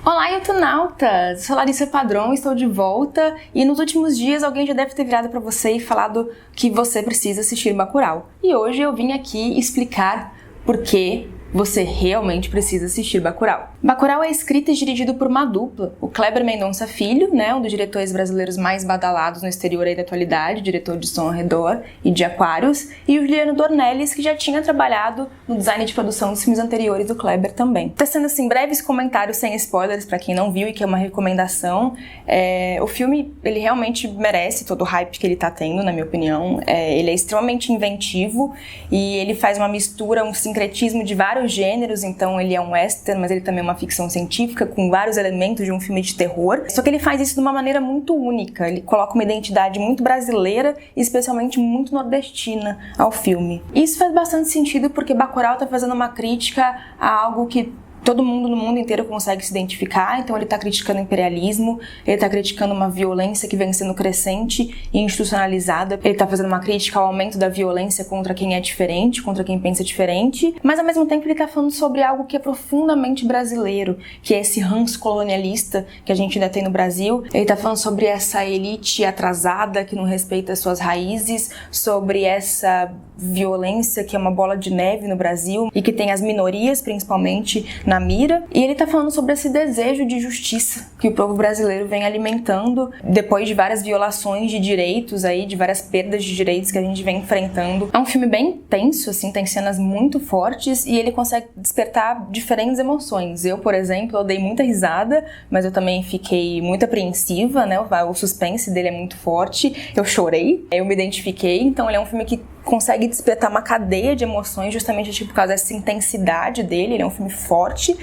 Olá, youtubernautas! Sou Larissa Padrão, estou de volta e nos últimos dias alguém já deve ter virado para você e falado que você precisa assistir Bacurau. E hoje eu vim aqui explicar por que você realmente precisa assistir Bacurau. Bacurau é escrito e dirigido por uma dupla, o Kleber Mendonça Filho, um dos diretores brasileiros mais badalados no exterior aí da atualidade, diretor de Som ao Redor e de Aquários, e o Juliano Dornelles, que já tinha trabalhado no design de produção dos filmes anteriores do Kleber também. Testando assim breves comentários sem spoilers para quem não viu e que é uma recomendação, o filme ele realmente merece todo o hype que ele tá tendo, na minha opinião. Ele é extremamente inventivo e ele faz uma mistura, um sincretismo de vários gêneros, então ele é um western, mas ele também é uma ficção científica com vários elementos de um filme de terror, só que ele faz isso de uma maneira muito única, ele coloca uma identidade muito brasileira e especialmente muito nordestina ao filme. Isso faz bastante sentido porque Bacurau tá fazendo uma crítica a algo que todo mundo no mundo inteiro consegue se identificar, então ele está criticando o imperialismo, ele está criticando uma violência que vem sendo crescente e institucionalizada, ele está fazendo uma crítica ao aumento da violência contra quem é diferente, contra quem pensa diferente, mas ao mesmo tempo ele está falando sobre algo que é profundamente brasileiro, que é esse ranço colonialista que a gente ainda tem no Brasil. Ele está falando sobre essa elite atrasada que não respeita as suas raízes, sobre essa violência que é uma bola de neve no Brasil e que tem as minorias principalmente na mira, e ele tá falando sobre esse desejo de justiça que o povo brasileiro vem alimentando depois de várias violações de direitos aí, de várias perdas de direitos que a gente vem enfrentando. É um filme bem tenso, assim, tem cenas muito fortes e ele consegue despertar diferentes emoções. Eu, por exemplo, eu dei muita risada, mas eu também fiquei muito apreensiva, o suspense dele é muito forte, eu chorei, eu me identifiquei, então ele é um filme que consegue despertar uma cadeia de emoções justamente por causa dessa intensidade dele. Ele é um filme forte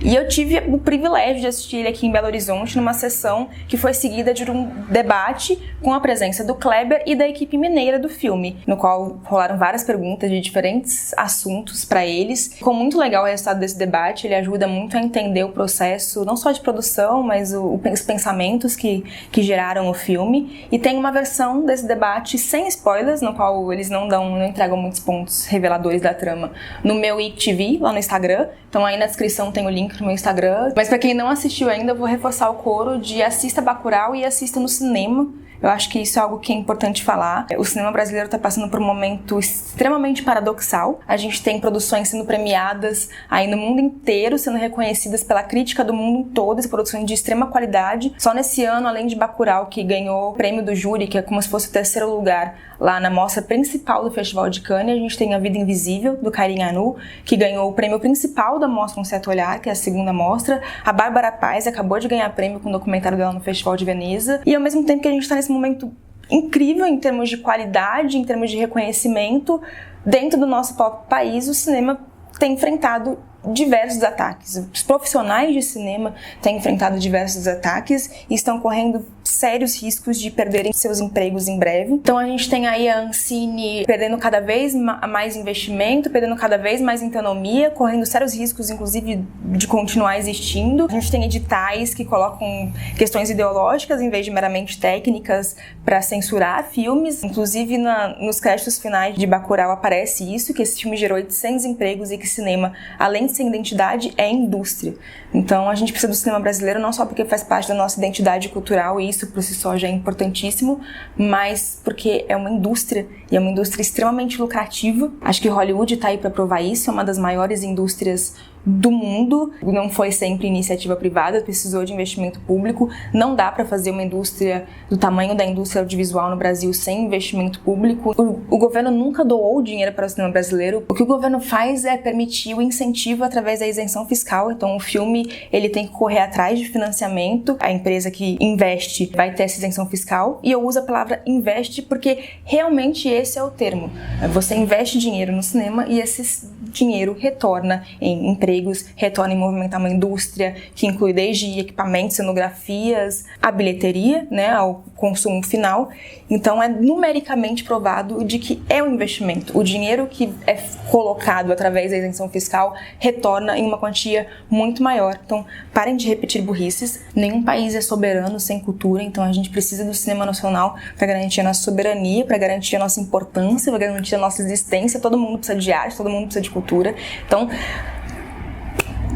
e eu tive o privilégio de assistir ele aqui em Belo Horizonte numa sessão que foi seguida de um debate com a presença do Kleber e da equipe mineira do filme, no qual rolaram várias perguntas de diferentes assuntos para eles. Ficou muito legal o resultado desse debate, ele ajuda muito a entender o processo, não só de produção, mas os pensamentos que geraram o filme. E tem uma versão desse debate sem spoilers, no qual eles não entregam muitos pontos reveladores da trama, no meu IGTV, lá no Instagram. Então aí na descrição tem o link no meu Instagram. Mas pra quem não assistiu ainda, eu vou reforçar o coro de assista Bacurau e assista no cinema. Eu acho que isso é algo que é importante falar. O cinema brasileiro está passando por um momento extremamente paradoxal. A gente tem produções sendo premiadas aí no mundo inteiro, sendo reconhecidas pela crítica do mundo todo, produções de extrema qualidade. Só nesse ano, além de Bacurau, que ganhou o prêmio do júri, que é como se fosse o terceiro lugar lá na mostra principal do Festival de Cannes, a gente tem A Vida Invisível, do Karim Anu, que ganhou o prêmio principal da mostra Um Certo Olhar, que é a segunda mostra. A Bárbara Paz acabou de ganhar prêmio com o documentário dela no Festival de Veneza. E ao mesmo tempo que a gente está nesse momento incrível em termos de qualidade, em termos de reconhecimento, dentro do nosso próprio país, o cinema tem enfrentado diversos ataques. Os profissionais de cinema têm enfrentado diversos ataques e estão correndo sérios riscos de perderem seus empregos em breve. Então a gente tem aí a Ancine perdendo cada vez mais investimento, perdendo cada vez mais autonomia, correndo sérios riscos, inclusive, de continuar existindo. A gente tem editais que colocam questões ideológicas em vez de meramente técnicas para censurar filmes. Inclusive nos créditos finais de Bacurau aparece isso, que esse filme gerou 800 empregos e que cinema, além de ser identidade, é indústria. Então a gente precisa do cinema brasileiro não só porque faz parte da nossa identidade cultural e isso por si só já é importantíssimo, mas porque é uma indústria e é uma indústria extremamente lucrativa. Acho que Hollywood está aí para provar isso, é uma das maiores indústrias do mundo. Não foi sempre iniciativa privada, precisou de investimento público. Não dá para fazer uma indústria do tamanho da indústria audiovisual no Brasil sem investimento público. O governo nunca doou dinheiro para o cinema brasileiro. O que o governo faz é permitir o incentivo através da isenção fiscal. Então o filme ele tem que correr atrás de financiamento. A empresa que investe vai ter essa isenção fiscal. E eu uso a palavra investe porque realmente esse é o termo. Você investe dinheiro no cinema e esse dinheiro retorna em empregos, retorna em movimentar uma indústria que inclui desde equipamentos, cenografias, a bilheteria, ao consumo final. Então é numericamente provado de que é um investimento. O dinheiro que é colocado através da isenção fiscal retorna em uma quantia muito maior. Então parem de repetir burrices. Nenhum país é soberano sem cultura, então a gente precisa do cinema nacional para garantir a nossa soberania, para garantir a nossa importância, para garantir a nossa existência. Todo mundo precisa de arte, todo mundo precisa de cultura. Então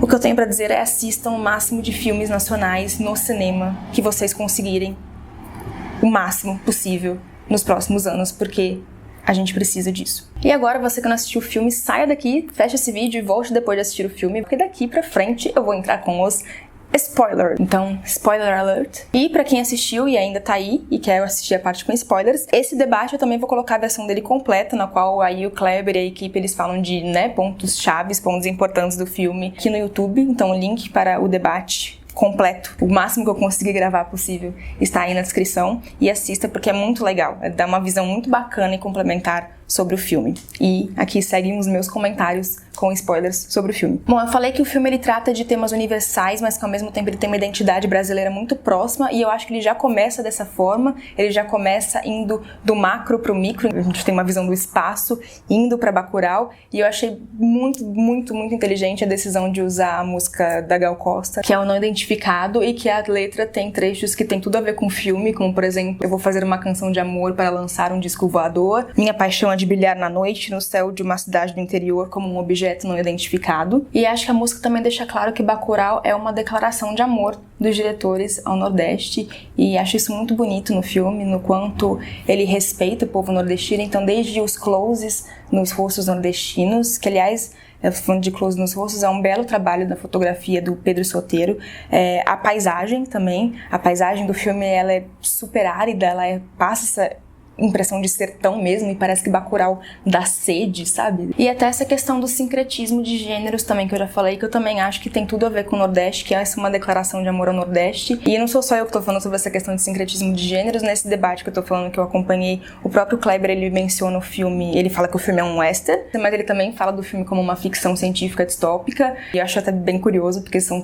O que eu tenho pra dizer é assistam o máximo de filmes nacionais no cinema que vocês conseguirem, o máximo possível nos próximos anos, porque a gente precisa disso. E agora, você que não assistiu o filme, saia daqui, feche esse vídeo e volte depois de assistir o filme, porque daqui pra frente eu vou entrar com os spoiler. Então, spoiler alert. E pra quem assistiu e ainda tá aí e quer assistir a parte com spoilers, esse debate eu também vou colocar a versão dele completa, na qual aí o Kleber e a equipe eles falam de, pontos chaves, pontos importantes do filme aqui no YouTube. Então, o link para o debate completo, o máximo que eu conseguir gravar possível, está aí na descrição, e assista porque é muito legal, dá uma visão muito bacana e complementar sobre o filme. E aqui seguem os meus comentários com spoilers sobre o filme. Bom, eu falei que o filme ele trata de temas universais, mas que ao mesmo tempo ele tem uma identidade brasileira muito próxima, e eu acho que ele já começa dessa forma, ele já começa indo do macro pro micro, a gente tem uma visão do espaço indo pra Bacurau, e eu achei muito, muito, muito inteligente a decisão de usar a música da Gal Costa, que é o Não Identificado, e que a letra tem trechos que tem tudo a ver com o filme, como por exemplo, eu vou fazer uma canção de amor para lançar um disco voador, minha paixão é de brilhar na noite no céu de uma cidade do interior como um objeto não identificado. E acho que a música também deixa claro que Bacurau é uma declaração de amor dos diretores ao Nordeste, e acho isso muito bonito no filme, no quanto ele respeita o povo nordestino. Então, desde os closes nos rostos nordestinos, que aliás, falando de close nos rostos, é um belo trabalho da fotografia do Pedro Soteiro. A paisagem também, a paisagem do filme, ela é super árida, ela passa essa impressão de sertão mesmo, e parece que Bacurau dá sede, sabe? E até essa questão do sincretismo de gêneros também, que eu já falei, que eu também acho que tem tudo a ver com o Nordeste, que essa é uma declaração de amor ao Nordeste. E não sou só eu que tô falando sobre essa questão de sincretismo de gêneros, nesse debate que eu tô falando, que eu acompanhei, o próprio Kleber, ele menciona o filme, ele fala que o filme é um western, mas ele também fala do filme como uma ficção científica distópica, e eu acho até bem curioso, porque são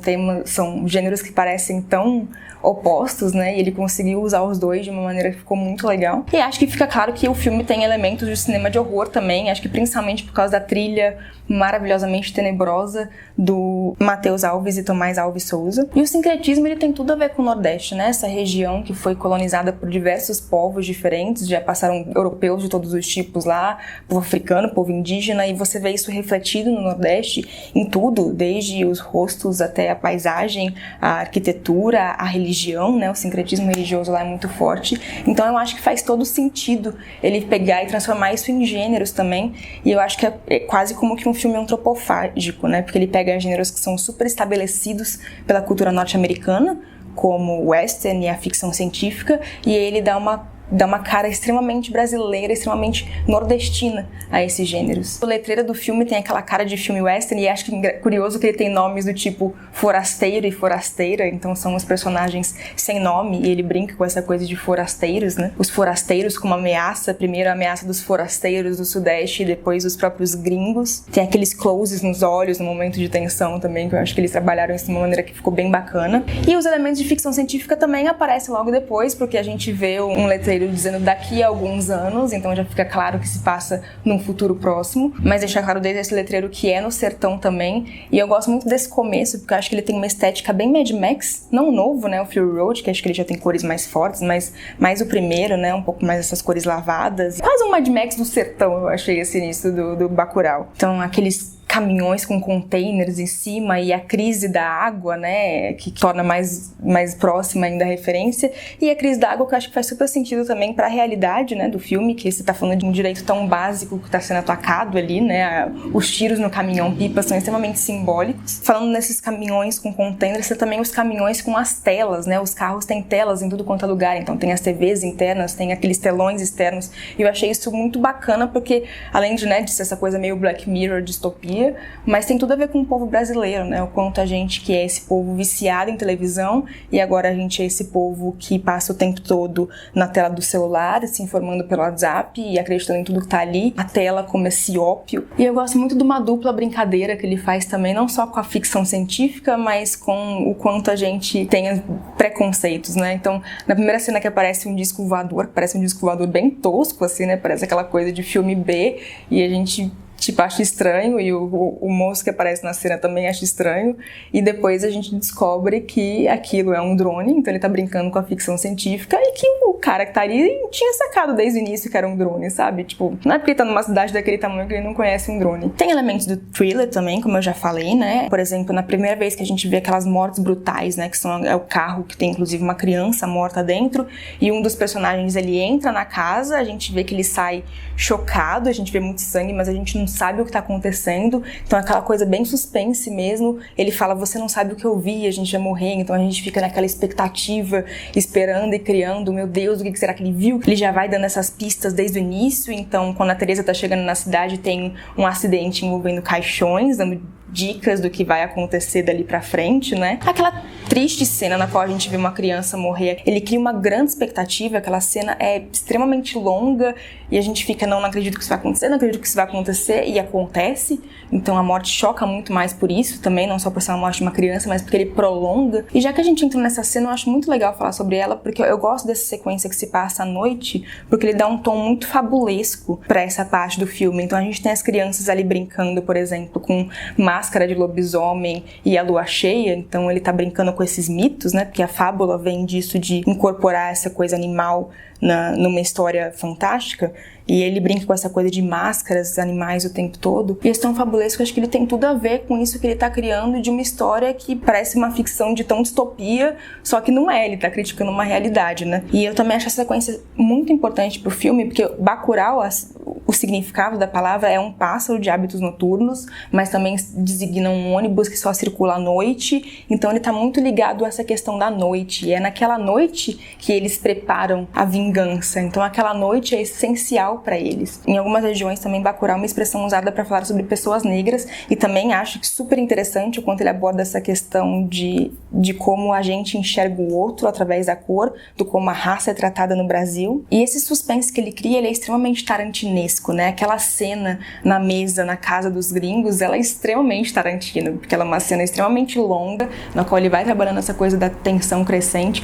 gêneros que parecem tão opostos, né? E ele conseguiu usar os dois de uma maneira que ficou muito legal. E acho que fica claro que o filme tem elementos de cinema de horror também, acho que principalmente por causa da trilha maravilhosamente tenebrosa do Matheus Alves e Tomás Alves Souza. E o sincretismo, ele tem tudo a ver com o Nordeste, né? Essa região que foi colonizada por diversos povos diferentes, já passaram europeus de todos os tipos lá, povo africano, povo indígena, e você vê isso refletido no Nordeste em tudo, desde os rostos até a paisagem, a arquitetura, a religião, né? O sincretismo religioso lá é muito forte. Então eu acho que faz todo sentido ele pegar e transformar isso em gêneros também, e eu acho que é quase como que um filme antropofágico, né? Porque ele pega gêneros que são super estabelecidos pela cultura norte-americana, como o western e a ficção científica, e ele dá uma cara extremamente brasileira, extremamente nordestina a esses gêneros. A letreira do filme tem aquela cara de filme western, e acho que curioso que ele tem nomes do tipo forasteiro e forasteira, então são os personagens sem nome, e ele brinca com essa coisa de forasteiros, né? Os forasteiros como ameaça, primeiro a ameaça dos forasteiros do Sudeste e depois os próprios gringos. Tem aqueles closes nos olhos no momento de tensão também, que eu acho que eles trabalharam isso de uma maneira que ficou bem bacana. E os elementos de ficção científica também aparecem logo depois, porque a gente vê um letreiro dizendo daqui a alguns anos, então já fica claro que se passa num futuro próximo, mas deixar claro desde esse letreiro que é no sertão também. E eu gosto muito desse começo, porque eu acho que ele tem uma estética bem Mad Max, não o novo, né, o Fury Road, que acho que ele já tem cores mais fortes, mas mais o primeiro, né, um pouco mais essas cores lavadas. Quase um Mad Max do sertão, eu achei esse início do Bacurau. Então aqueles caminhões com containers em cima e a crise da água, né, que torna mais próxima ainda a referência, e a crise da água que eu acho que faz super sentido também para a realidade, né, do filme, que você tá falando de um direito tão básico que tá sendo atacado ali, né, os tiros no caminhão-pipa são extremamente simbólicos. Falando nesses caminhões com containers, tem também os caminhões com as telas, né, os carros têm telas em tudo quanto é lugar, então tem as TVs internas, tem aqueles telões externos, e eu achei isso muito bacana, porque além de, né, de ser essa coisa meio Black Mirror, distopia, mas tem tudo a ver com o povo brasileiro, né? O quanto a gente que é esse povo viciado em televisão, e agora a gente é esse povo que passa o tempo todo na tela do celular, se informando pelo WhatsApp e acreditando em tudo que tá ali, a tela como esse ópio. E eu gosto muito de uma dupla brincadeira que ele faz também, não só com a ficção científica, mas com o quanto a gente tem preconceitos, né? Então, na primeira cena que aparece um disco voador bem tosco, assim, né? Parece aquela coisa de filme B, e a gente tipo, acha estranho, e o moço que aparece na cena também acha estranho, e depois a gente descobre que aquilo é um drone, então ele tá brincando com a ficção científica, e que o cara que tá ali tinha sacado desde o início que era um drone, sabe? Tipo, não é porque ele tá numa cidade daquele tamanho que ele não conhece um drone. Tem elementos do thriller também, como eu já falei, né? Por exemplo, na primeira vez que a gente vê aquelas mortes brutais, né? Que é o carro que tem, inclusive, uma criança morta dentro, e um dos personagens, ele entra na casa, a gente vê que ele sai chocado, a gente vê muito sangue, mas a gente não sabe o que tá acontecendo, então aquela coisa bem suspense mesmo. Ele fala, você não sabe o que eu vi, a gente vai morrer, então a gente fica naquela expectativa, esperando e criando, meu Deus, o que será que ele viu? Ele já vai dando essas pistas desde o início, então quando a Teresa tá chegando na cidade tem um acidente envolvendo caixões, dando dicas do que vai acontecer dali pra frente, né? Aquela triste cena na qual a gente vê uma criança morrer, ele cria uma grande expectativa, aquela cena é extremamente longa e a gente fica, não acredito que isso vai acontecer, não acredito que isso vai acontecer, e acontece. Então a morte choca muito mais por isso também, não só por ser uma morte de uma criança, mas porque ele prolonga. E já que a gente entra nessa cena, eu acho muito legal falar sobre ela, porque eu gosto dessa sequência que se passa à noite, porque ele dá um tom muito fabulesco pra essa parte do filme. Então a gente tem as crianças ali brincando, por exemplo, com máscara de lobisomem e a lua cheia, então ele tá brincando com esses mitos, né, porque a fábula vem disso, de incorporar essa coisa animal numa história fantástica, e ele brinca com essa coisa de máscaras, animais o tempo todo, e esse tão fabulesco, acho que ele tem tudo a ver com isso que ele tá criando, de uma história que parece uma ficção de tão distopia, só que não é, ele tá criticando uma realidade, né? E eu também acho essa sequência muito importante pro filme, porque Bacurau, o significado da palavra é um pássaro de hábitos noturnos, mas também designa um ônibus que só circula à noite, então ele tá muito ligado a essa questão da noite, e é naquela noite que eles preparam a vingança, então aquela noite é essencial para eles. Em algumas regiões também Bacurau é uma expressão usada para falar sobre pessoas negras, e também acho que super interessante o quanto ele aborda essa questão de como a gente enxerga o outro através da cor, do como a raça é tratada no Brasil. E esse suspense que ele cria, ele é extremamente tarantinesco, né? Aquela cena na mesa, na casa dos gringos, ela é extremamente Tarantino, porque ela é uma cena extremamente longa, na qual ele vai trabalhando essa coisa da tensão crescente,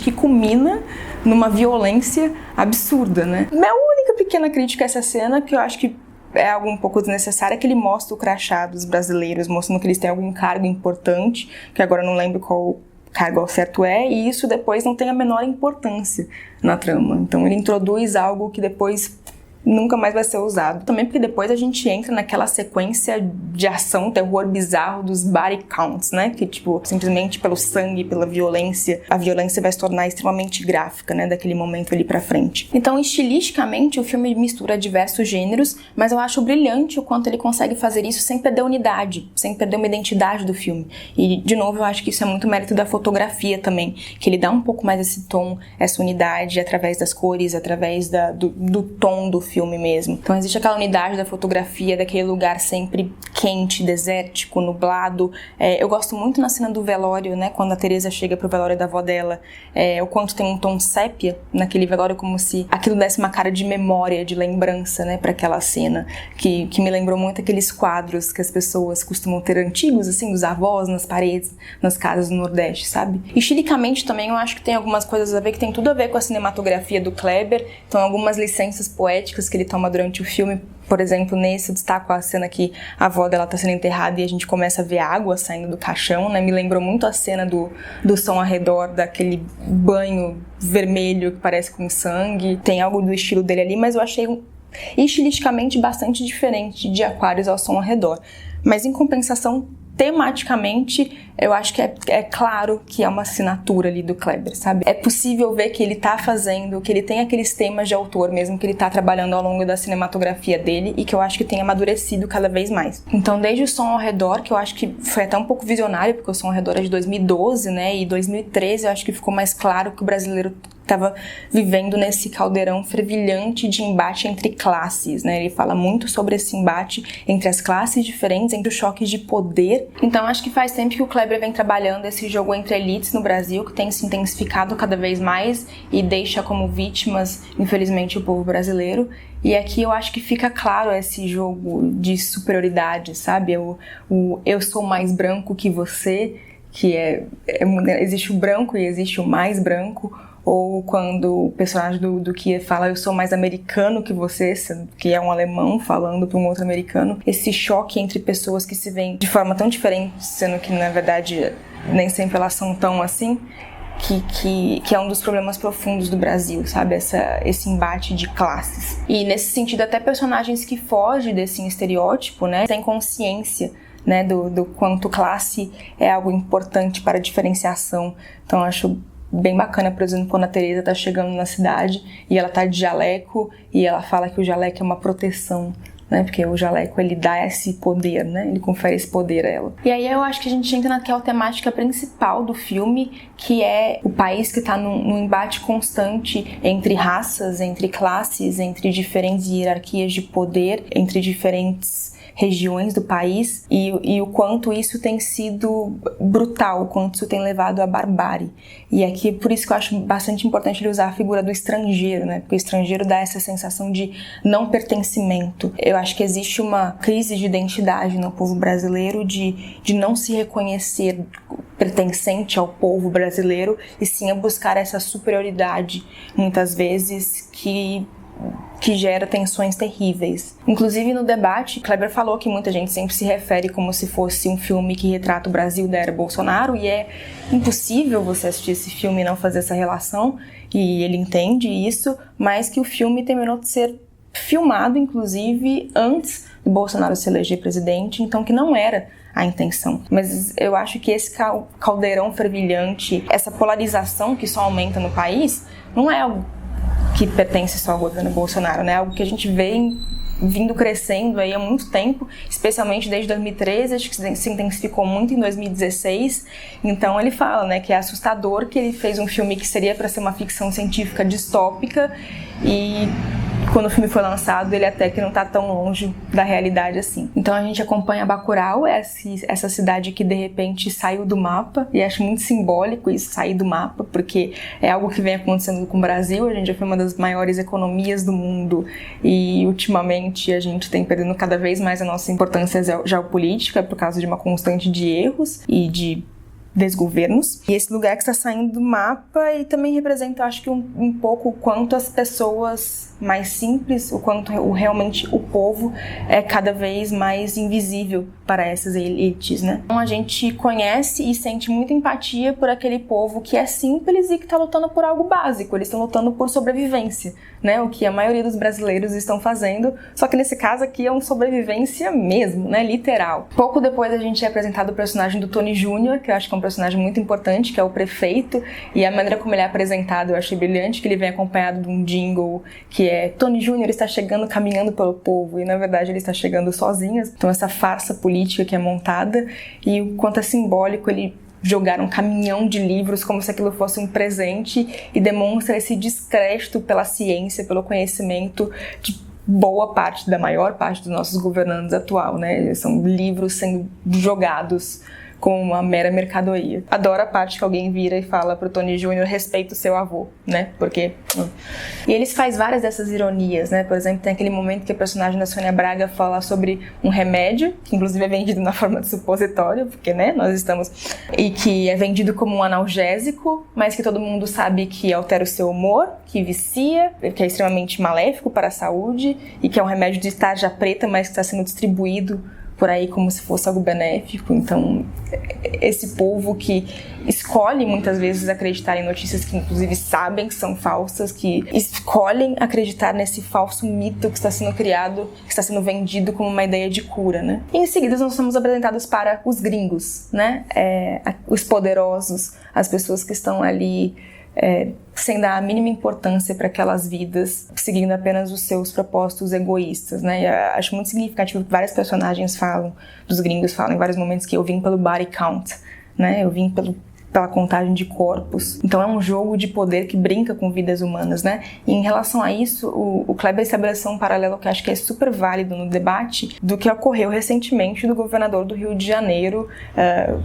que culmina numa violência absurda, né? Minha única pequena crítica a essa cena, que eu acho que é algo um pouco desnecessário, é que ele mostra o crachá dos brasileiros, mostrando que eles têm algum cargo importante, que agora eu não lembro qual cargo ao certo é, e isso depois não tem a menor importância na trama. Então ele introduz algo que depois nunca mais vai ser usado. Também porque depois a gente entra naquela sequência de ação, terror bizarro dos body counts, né? Que, tipo, simplesmente pelo sangue, pela violência, a violência vai se tornar extremamente gráfica, né? Daquele momento ali pra frente. Então, estilisticamente, o filme mistura diversos gêneros, mas eu acho brilhante o quanto ele consegue fazer isso sem perder a unidade, sem perder uma identidade do filme. E, de novo, eu acho que isso é muito mérito da fotografia também, que ele dá um pouco mais esse tom, essa unidade, através das cores, através do tom do filme mesmo. Então existe aquela unidade da fotografia, daquele lugar sempre quente, desértico, nublado. Eu gosto muito na cena do velório, né, quando a Teresa chega pro velório da avó dela, o quanto tem um tom sépia naquele velório, como se aquilo desse uma cara de memória, de lembrança, né, para aquela cena, que me lembrou muito aqueles quadros que as pessoas costumam ter antigos, assim, dos avós nas paredes, nas casas do Nordeste, sabe? E estilicamente também eu acho que tem algumas coisas a ver, que tem tudo a ver com a cinematografia do Kleber, então algumas licenças poéticas que ele toma durante o filme. Por exemplo, nesse eu destaco a cena que a avó dela tá sendo enterrada e a gente começa a ver água saindo do caixão, né? Me lembrou muito a cena do som ao redor, daquele banho vermelho que parece com sangue. Tem algo do estilo dele ali, mas eu achei estilisticamente bastante diferente de Aquários ao Som ao Redor. Mas em compensação, tematicamente, eu acho que é claro que é uma assinatura ali do Kleber, sabe? É possível ver que ele tá fazendo, que ele tem aqueles temas de autor mesmo, que ele tá trabalhando ao longo da cinematografia dele, e que eu acho que tem amadurecido cada vez mais. Então, desde o Som ao Redor, que eu acho que foi até um pouco visionário, porque o Som ao Redor é de 2012, né? E 2013 eu acho que ficou mais claro que o brasileiro estava vivendo nesse caldeirão fervilhante de embate entre classes, né? Ele fala muito sobre esse embate entre as classes diferentes, entre os choques de poder. Então acho que faz tempo que o Kleber vem trabalhando esse jogo entre elites no Brasil, que tem se intensificado cada vez mais e deixa como vítimas, infelizmente, o povo brasileiro. E aqui eu acho que fica claro esse jogo de superioridade, sabe? Eu sou mais branco que você, que existe o branco e existe o mais branco, ou quando o personagem do Kiev fala eu sou mais americano que você, que é um alemão falando para um outro americano, esse choque entre pessoas que se veem de forma tão diferente, sendo que na verdade nem sempre elas são tão assim, que é um dos problemas profundos do Brasil, sabe? Esse embate de classes. E nesse sentido, até personagens que fogem desse estereótipo, né, têm consciência, né, do quanto classe é algo importante para a diferenciação. Então, eu acho bem bacana, por exemplo, quando a Teresa tá chegando na cidade e ela tá de jaleco e ela fala que o jaleco é uma proteção, né? Porque o jaleco, ele dá esse poder, né? Ele confere esse poder a ela. E aí eu acho que a gente entra naquela temática principal do filme, que é o país que tá num embate constante entre raças, entre classes, entre diferentes hierarquias de poder, entre diferentes regiões do país, e o quanto isso tem sido brutal, o quanto isso tem levado à barbárie. E aqui, por isso que eu acho bastante importante ele usar a figura do estrangeiro, né? Porque o estrangeiro dá essa sensação de não pertencimento. Eu acho que existe uma crise de identidade no povo brasileiro, de não se reconhecer pertencente ao povo brasileiro, e sim a buscar essa superioridade, muitas vezes, que gera tensões terríveis. Inclusive no debate, Kleber falou que muita gente sempre se refere como se fosse um filme que retrata o Brasil da era Bolsonaro, e é impossível você assistir esse filme e não fazer essa relação, e ele entende isso, mas que o filme terminou de ser filmado, inclusive, antes do Bolsonaro se eleger presidente, então que não era a intenção. Mas eu acho que esse caldeirão fervilhante, essa polarização que só aumenta no país, não é algo que pertence só ao governo Bolsonaro, né? Algo que a gente vê vindo crescendo aí há muito tempo, especialmente desde 2013, acho que se intensificou muito em 2016. Então ele fala, né, que é assustador que ele fez um filme que seria para ser uma ficção científica distópica, e quando o filme foi lançado, ele até que não está tão longe da realidade assim. Então a gente acompanha Bacurau, essa cidade que de repente saiu do mapa, e acho muito simbólico isso, sair do mapa, porque é algo que vem acontecendo com o Brasil. A gente já foi uma das maiores economias do mundo, e ultimamente a gente tem perdendo cada vez mais a nossa importância geopolítica por causa de uma constante de erros e de desgovernos. E esse lugar que está saindo do mapa, e também representa, eu acho que um pouco o quanto as pessoas mais simples, o quanto realmente o povo é cada vez mais invisível para essas elites, né? Então a gente conhece e sente muita empatia por aquele povo que é simples e que está lutando por algo básico. Eles estão lutando por sobrevivência, né? O que a maioria dos brasileiros estão fazendo, só que nesse caso aqui é uma sobrevivência mesmo, né? Literal. Pouco depois a gente é apresentado o personagem do Tony Júnior, que eu acho que é um personagem muito importante, que é o prefeito, e a maneira como ele é apresentado eu achei brilhante, que ele vem acompanhado de um jingle que é Tony Júnior está chegando caminhando pelo povo, e na verdade ele está chegando sozinho. Então essa farsa política que é montada, e o quanto é simbólico ele jogar um caminhão de livros como se aquilo fosse um presente, e demonstra esse descrédito pela ciência, pelo conhecimento de boa parte, da maior parte dos nossos governantes atual, né? São livros sendo jogados como uma mera mercadoria. Adoro a parte que alguém vira e fala pro Tony Júnior: respeita o seu avô, né? Porque... E eles fazem várias dessas ironias, né? Por exemplo, tem aquele momento que a personagem da Sônia Braga fala sobre um remédio, que inclusive é vendido na forma de supositório, porque, né, nós estamos... E que é vendido como um analgésico, mas que todo mundo sabe que altera o seu humor, que vicia, que é extremamente maléfico para a saúde, e que é um remédio de tarja preta, mas que está sendo distribuído por aí como se fosse algo benéfico. Então, esse povo que escolhe muitas vezes acreditar em notícias que inclusive sabem que são falsas, que escolhem acreditar nesse falso mito que está sendo criado, que está sendo vendido como uma ideia de cura, né? E em seguida nós somos apresentados para os gringos, né? Os poderosos, as pessoas que estão ali sem dar a mínima importância para aquelas vidas, seguindo apenas os seus propósitos egoístas, né? E acho muito significativo que vários personagens falam, dos gringos falam em vários momentos, que eu vim pelo body count, né? Eu vim pela contagem de corpos. Então é um jogo de poder que brinca com vidas humanas, né? E em relação a isso, o Kleber estabeleceu um paralelo que acho que é super válido no debate, do que ocorreu recentemente do governador do Rio de Janeiro,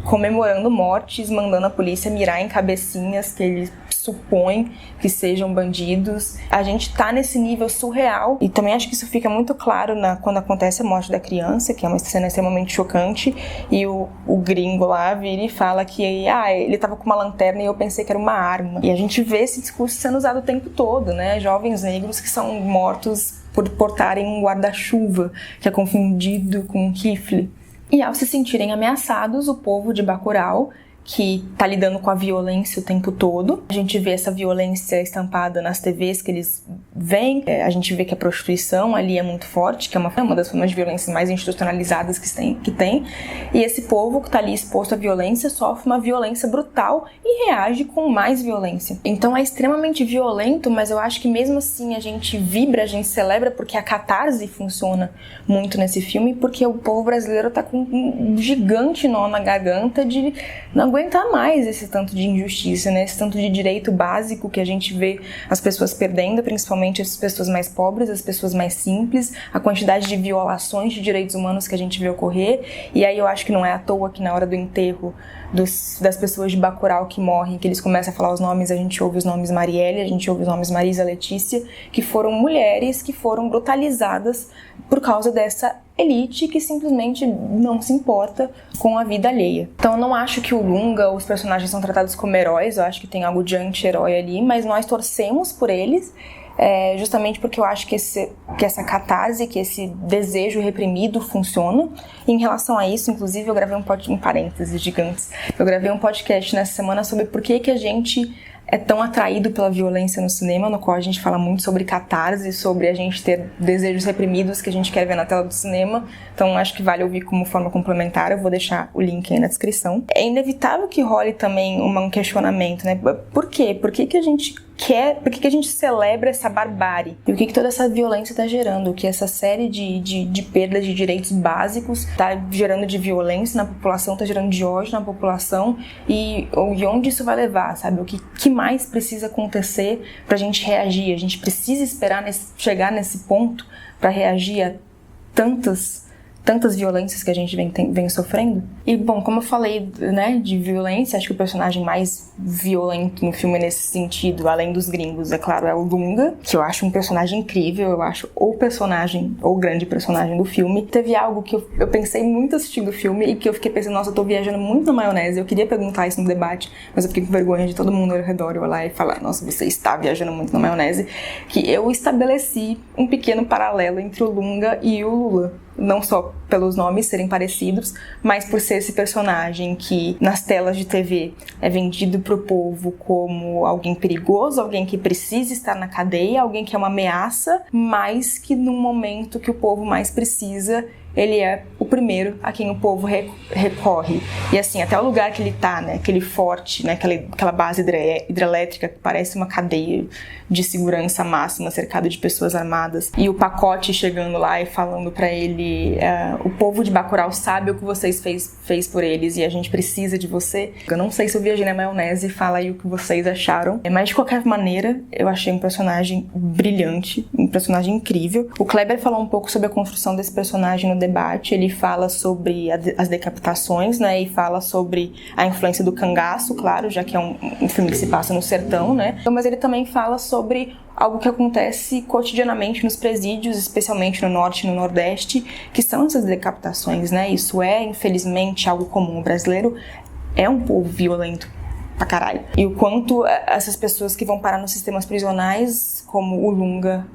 comemorando mortes, mandando a polícia mirar em cabecinhas que ele supõe que sejam bandidos. A gente tá nesse nível surreal, e também acho que isso fica muito claro quando acontece a morte da criança, que é uma cena extremamente chocante, e o gringo lá vira e fala que ele tava com uma lanterna e eu pensei que era uma arma. E a gente vê esse discurso sendo usado o tempo todo, né? Jovens negros que são mortos por portarem um guarda-chuva, que é confundido com um rifle. E ao se sentirem ameaçados, o povo de Bacurau, que tá lidando com a violência o tempo todo. A gente vê essa violência estampada nas TVs que eles veem. A gente vê que a prostituição ali é muito forte, que é uma das formas de violência mais institucionalizadas que tem. E esse povo que tá ali exposto à violência sofre uma violência brutal e reage com mais violência. Então é extremamente violento, mas eu acho que mesmo assim a gente vibra, a gente celebra, porque a catarse funciona muito nesse filme, porque o povo brasileiro tá com um gigante nó na garganta de não aguentar mais esse tanto de injustiça, né? Esse tanto de direito básico que a gente vê as pessoas perdendo, principalmente as pessoas mais pobres, as pessoas mais simples, a quantidade de violações de direitos humanos que a gente vê ocorrer. E aí eu acho que não é à toa que na hora do enterro das pessoas de Bacurau que morrem, que eles começam a falar os nomes, a gente ouve os nomes Marielle, a gente ouve os nomes Marisa, Letícia, que foram mulheres que foram brutalizadas por causa dessa elite que simplesmente não se importa com a vida alheia. Então eu não acho que o Lunga, os personagens são tratados como heróis, eu acho que tem algo de anti-herói ali, mas nós torcemos por eles, justamente porque eu acho que essa catarse, que esse desejo reprimido funciona. E em relação a isso, inclusive, eu gravei um parênteses gigantes, eu gravei um podcast nessa semana sobre por que a gente é tão atraído pela violência no cinema, no qual a gente fala muito sobre catarse, sobre a gente ter desejos reprimidos que a gente quer ver na tela do cinema. Então acho que vale ouvir como forma complementar, eu vou deixar o link aí na descrição. É inevitável que role também um questionamento, né? Por quê? Por que a gente celebra essa barbárie? E o que toda essa violência está gerando? O que essa série de perdas de direitos básicos está gerando de violência na população, está gerando de ódio na população, e onde isso vai levar, sabe? O que mais precisa acontecer para a gente reagir? A gente precisa esperar chegar nesse ponto para reagir a tantas violências que a gente vem sofrendo. E, bom, como eu falei, né, de violência, acho que o personagem mais violento no filme nesse sentido, além dos gringos, é claro, é o Lunga, que eu acho um personagem incrível, eu acho o grande personagem do filme. Teve algo que eu pensei muito assistindo o filme e que eu fiquei pensando, nossa, eu tô viajando muito na maionese. Eu queria perguntar isso no debate, mas eu fiquei com vergonha de todo mundo ao redor eu olhar e falar, nossa, você está viajando muito na maionese. Que eu estabeleci um pequeno paralelo entre o Lunga e o Lula. Não só pelos nomes serem parecidos, mas por ser esse personagem que nas telas de TV é vendido pro povo como alguém perigoso, alguém que precisa estar na cadeia, alguém que é uma ameaça, mas que no momento que o povo mais precisa, ele é o primeiro a quem o povo recorre. E assim, até o lugar que ele tá, né, aquele forte, né, aquela base hidrelétrica que parece uma cadeia de segurança máxima cercado de pessoas armadas, e o pacote chegando lá e falando pra ele, o povo de Bacurau sabe o que vocês fez por eles e a gente precisa de você. Eu não sei se eu viajei na maionese, fala aí o que vocês acharam. Mas de qualquer maneira, eu achei um personagem brilhante, um personagem incrível. O Kleber falou um pouco sobre a construção desse personagem no debate, ele fala sobre as decapitações, né, e fala sobre a influência do cangaço, claro, já que é um filme que se passa no sertão, né, mas ele também fala sobre algo que acontece cotidianamente nos presídios, especialmente no norte e no nordeste, que são essas decapitações, né, isso é, infelizmente, algo comum. O brasileiro é um povo violento pra caralho. E o quanto essas pessoas que vão parar nos sistemas prisionais, como o Lunga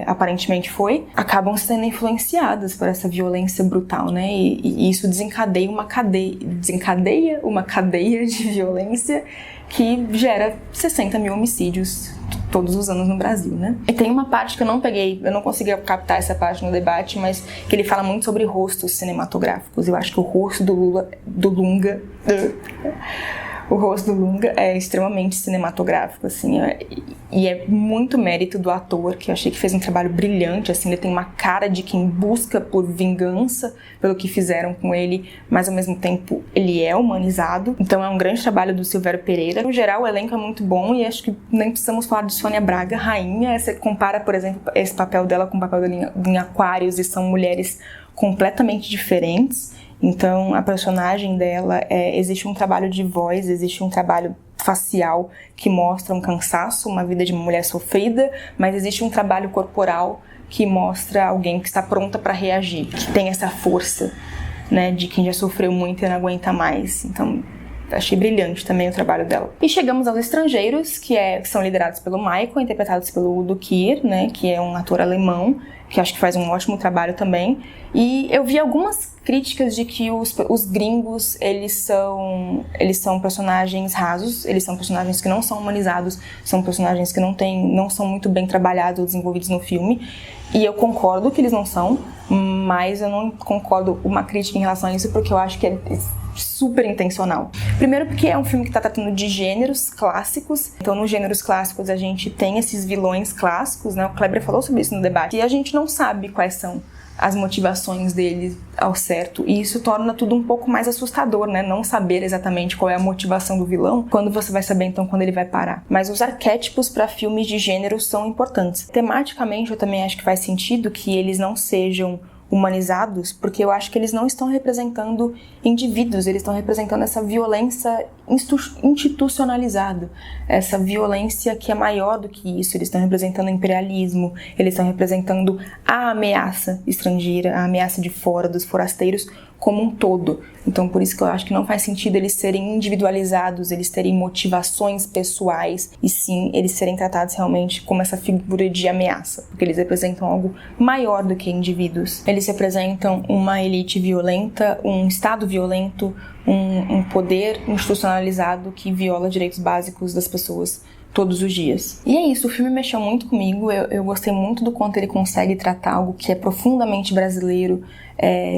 aparentemente foi, acabam sendo influenciadas por essa violência brutal, né? E isso desencadeia uma cadeia de violência que gera 60 mil homicídios todos os anos no Brasil, né? E tem uma parte que eu não consegui captar essa parte no debate, mas que ele fala muito sobre rostos cinematográficos. Eu acho que o rosto do Lunga o rosto do Lunga é extremamente cinematográfico, assim, e é muito mérito do ator, que eu achei que fez um trabalho brilhante, assim, ele tem uma cara de quem busca por vingança pelo que fizeram com ele, mas ao mesmo tempo ele é humanizado, então é um grande trabalho do Silvério Pereira. No geral, o elenco é muito bom e acho que nem precisamos falar de Sônia Braga, rainha. Você compara, por exemplo, esse papel dela com o papel dela em Aquários, e são mulheres completamente diferentes. Então, a personagem dela, existe um trabalho de voz, existe um trabalho facial que mostra um cansaço, uma vida de uma mulher sofrida, mas existe um trabalho corporal que mostra alguém que está pronta para reagir, que tem essa força, né, de quem já sofreu muito e não aguenta mais. Então, achei brilhante também o trabalho dela. E chegamos aos Estrangeiros, que são liderados pelo Michael, interpretados pelo Udo Kier, né, que é um ator alemão, que acho que faz um ótimo trabalho também. E eu vi algumas críticas de que os gringos, eles são personagens rasos, eles são personagens que não são humanizados, são personagens que não são muito bem trabalhados ou desenvolvidos no filme. E eu concordo que eles não são, mas eu não concordo com uma crítica em relação a isso, porque eu acho que é super intencional. Primeiro porque é um filme que está tratando de gêneros clássicos. Então, nos gêneros clássicos, a gente tem esses vilões clássicos, né? O Kleber falou sobre isso no debate. E a gente não sabe quais são as motivações deles ao certo. E isso torna tudo um pouco mais assustador, né? Não saber exatamente qual é a motivação do vilão, quando você vai saber, então, quando ele vai parar. Mas os arquétipos para filmes de gênero são importantes. Tematicamente, eu também acho que faz sentido que eles não sejam humanizados, porque eu acho que eles não estão representando indivíduos, eles estão representando essa violência institucionalizada, essa violência que é maior do que isso. Eles estão representando o imperialismo, eles estão representando a ameaça estrangeira, a ameaça de fora, dos forasteiros como um todo. Então, por isso que eu acho que não faz sentido eles serem individualizados, eles terem motivações pessoais, e sim, eles serem tratados realmente como essa figura de ameaça, porque eles representam algo maior do que indivíduos. Eles representam uma elite violenta, um Estado violento, um poder institucionalizado que viola direitos básicos das pessoas todos os dias. E é isso, o filme mexeu muito comigo, eu gostei muito do quanto ele consegue tratar algo que é profundamente brasileiro,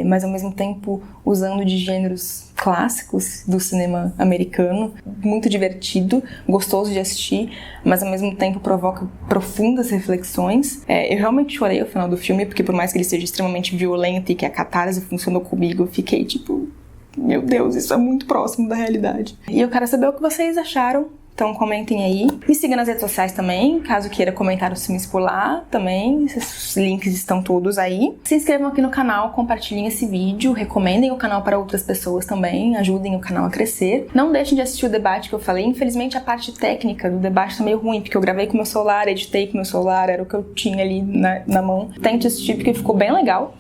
mas ao mesmo tempo usando de gêneros clássicos do cinema americano. Muito divertido, gostoso de assistir, mas ao mesmo tempo provoca profundas reflexões. Eu realmente chorei ao final do filme, porque por mais que ele seja extremamente violento e que a catarse funcionou comigo, eu fiquei tipo, meu Deus, isso é muito próximo da realidade. E eu quero saber o que vocês acharam. Então comentem aí. Me siga nas redes sociais também, caso queira comentar os filmes por lá também. Esses links estão todos aí. Se inscrevam aqui no canal, compartilhem esse vídeo, recomendem o canal para outras pessoas também, ajudem o canal a crescer. Não deixem de assistir o debate que eu falei. Infelizmente a parte técnica do debate tá meio ruim, porque eu gravei com meu celular, editei com meu celular, era o que eu tinha ali na mão. Tente assistir porque ficou bem legal.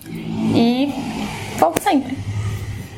E volto sempre!